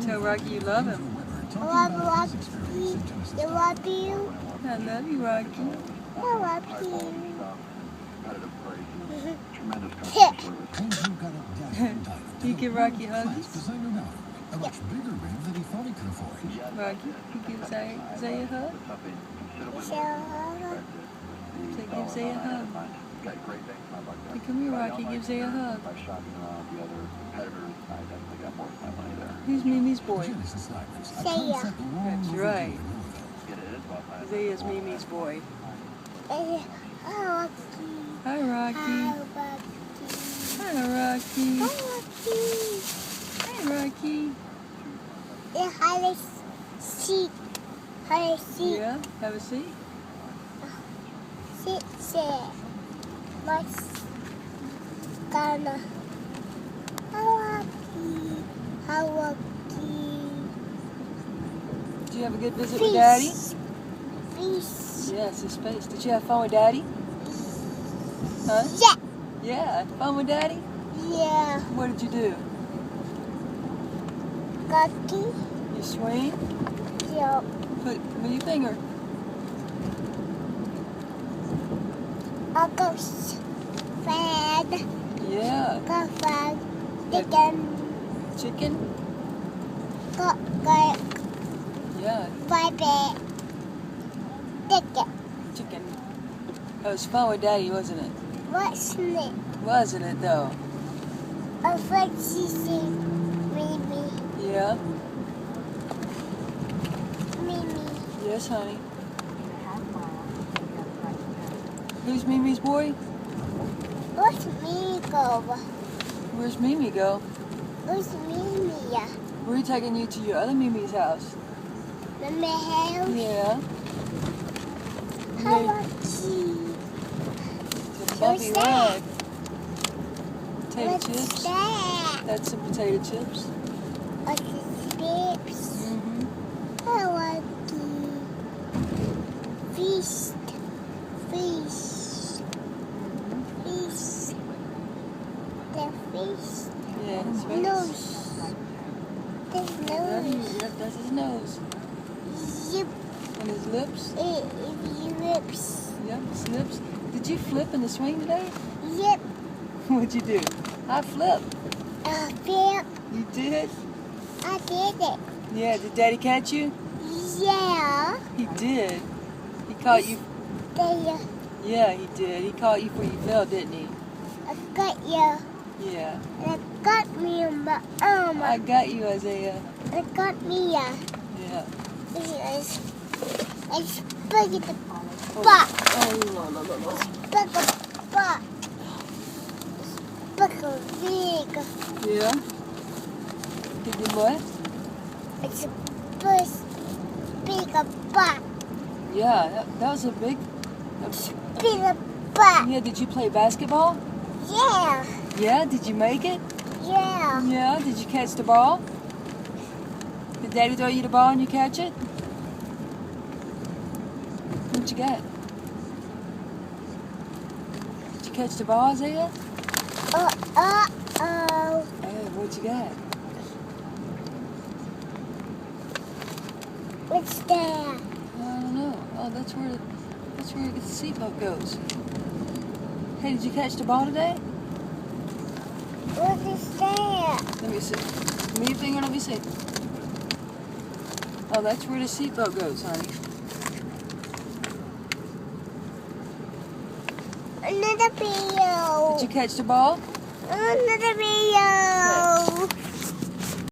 Tell Rocky you love him. I love Rocky. I love you. I love you, Rocky. I love you. You give Rocky hugs? A much bigger rim than he thought he could afford. Rocky, you give Zay a hug? Say, give Zay a hug. Hey, come here, Rocky. Give Zay a hug. Who's Mimi's boy? Zaya. That's right. Zay is Mimi's boy. Rocky. Hi, Rocky. Hi, Hi, Rocky. Rocky. Hi, Rocky. Have a seat. Have a seat. Yeah, have a seat. Sit there. Mas Ghana. Hawaii. Hawaii. Did you have a good visit with Daddy? Fish. Yes, his face. Did you have fun with Daddy? Huh? Yeah. Yeah, fun with Daddy? Yeah. What did you do? Rocky. You swing? Yeah. Move your finger. I go fed. Yeah. Go fed. Chicken. Chicken? Go Yeah, baby. Chicken. chicken. It was fun with Daddy, wasn't it? What's it? Wasn't it, though? A Frenchie Mimi. Yeah? Mimi. Yes, honey. Who's Mimi's boy? What's Mimi go? Where's Mimi go? What's Mimi? We're taking you to your other Mimi's house. Mimi house. Yeah. Hawaii. It's a bumpy that? ride. Potato What's chips. that? That's some potato chips. What's the chips? Mm-hmm. Hawaii. Fish. Fish. Fish. The fish. Yeah, his face. Nose. The nose. Yep, that's his nose. Yep. And his lips. Lips. Yep, his lips. Did you flip in the swing today? Yep. What'd you do? I flipped. Yep. You did? I did it. Yeah, did Daddy catch you? Yeah. He did. He caught you. There. Yeah, he did. He caught you before you fell, didn't he? I got you. Yeah. I got me in my arm. I got you, Isaiah. I got me. Yeah. It's big at the Oh, butt. oh, no, no, no, no. Big at the butt. Big and big. Yeah? Did you what? It's a big butt. Yeah, that was a big... Big butt. Yeah, did you play basketball? Yeah. Yeah, did you make it? Yeah. Yeah, did you catch the ball? Did Daddy throw you the ball and you catch it? What you got? Did you catch the ball, Isaiah? Oh. Hey, what you got? What's that? I don't know. Oh, that's where the seatbelt goes. Hey, did you catch the ball today? What is that? Let me see. Give me your finger, let me see. Oh, that's where the seatbelt goes, honey. Another video. Did you catch the ball? Another video.